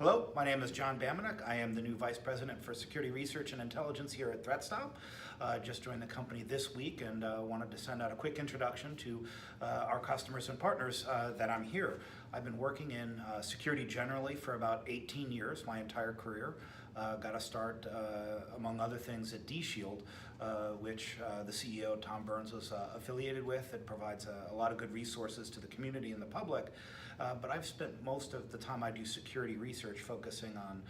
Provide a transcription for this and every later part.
Hello, my name is John Bambenek. I am the new Vice President for Security Research and Intelligence here at ThreatSTOP. Just joined the company this week and wanted to send out a quick introduction to our customers and partners that I'm here. I've been working in security generally for about 18 years, my entire career. Got a start, among other things, at D-Shield, which the CEO, Tom Burns, was affiliated with. It provides a lot of good resources to the community and the public. But I've spent most of the time I do security research focusing on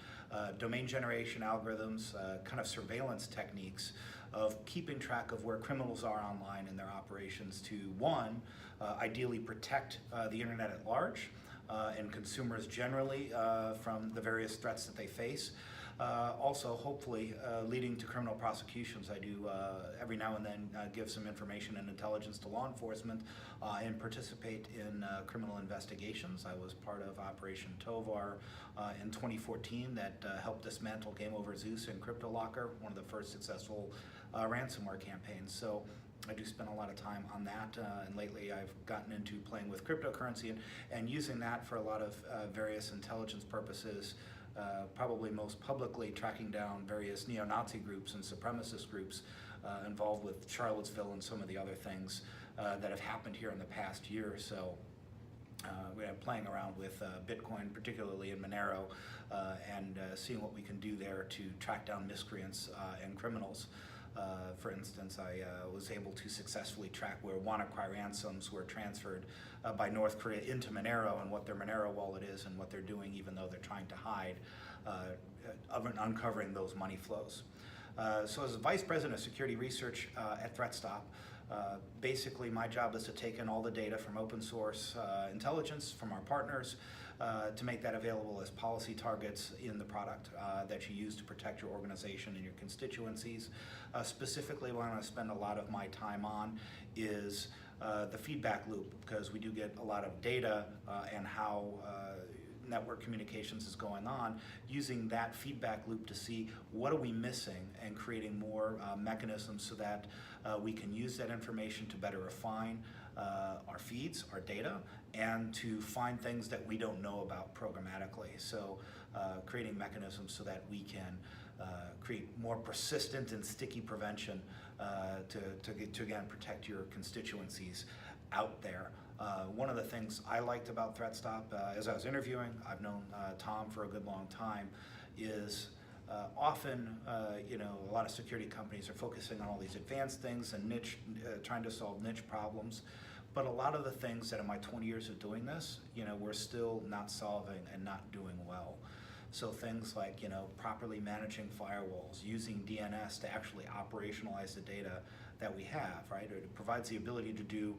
domain generation algorithms, kind of surveillance techniques of keeping track of where criminals are online in their operations to, one, ideally protect the internet at large and consumers generally from the various threats that they face. Also, hopefully, leading to criminal prosecutions. I do every now and then give some information and intelligence to law enforcement and participate in criminal investigations. I was part of Operation Tovar in 2014 that helped dismantle Game Over Zeus and CryptoLocker, one of the first successful ransomware campaigns. So I do spend a lot of time on that, and lately I've gotten into playing with cryptocurrency and using that for a lot of various intelligence purposes. Probably most publicly tracking down various neo-Nazi groups and supremacist groups involved with Charlottesville and some of the other things that have happened here in the past year or so. We're playing around with Bitcoin, particularly in Monero, and seeing what we can do there to track down miscreants and criminals. For instance, I was able to successfully track where WannaCry ransoms were transferred by North Korea into Monero and what their Monero wallet is and what they're doing, even though they're trying to hide, uncovering those money flows. So as Vice President of Security Research at ThreatSTOP, basically my job is to take in all the data from open source intelligence from our partners to make that available as policy targets in the product that you use to protect your organization and your constituencies. Specifically, what I want to spend a lot of my time on is the feedback loop, because we do get a lot of data and how network communications is going on, using that feedback loop to see what are we missing and creating more mechanisms so that we can use that information to better refine our feeds, our data, and to find things that we don't know about programmatically. So creating mechanisms so that we can create more persistent and sticky prevention to again protect your constituencies out there. One of the things I liked about ThreatSTOP, as I was interviewing, I've known Tom for a good long time, is often, a lot of security companies are focusing on all these advanced things and niche, trying to solve niche problems. But a lot of the things that in my 20 years of doing this, we're still not solving and not doing well. So things like, properly managing firewalls, using DNS to actually operationalize the data that we have, right? It provides the ability to do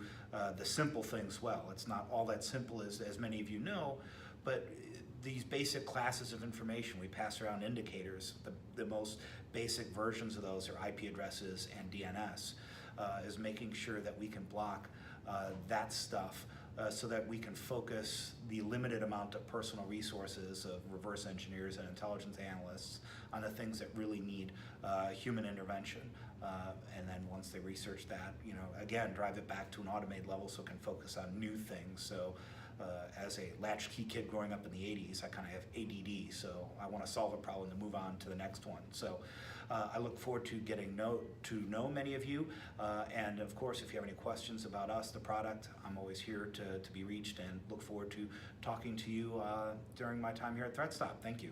the simple things well. It's not all that simple as many of you know, but these basic classes of information, we pass around indicators. The most basic versions of those are IP addresses and DNS, is making sure that we can block that stuff so that we can focus the limited amount of personal resources of reverse engineers and intelligence analysts on the things that really need human intervention. And then once they research that, again, drive it back to an automated level so it can focus on new things. So as a latchkey kid growing up in the 80s, I kind of have ADD, so I want to solve a problem to move on to the next one. So I look forward to getting to know many of you, and of course, if you have any questions about us, the product, I'm always here to be reached, and look forward to talking to you during my time here at ThreatSTOP. Thank you.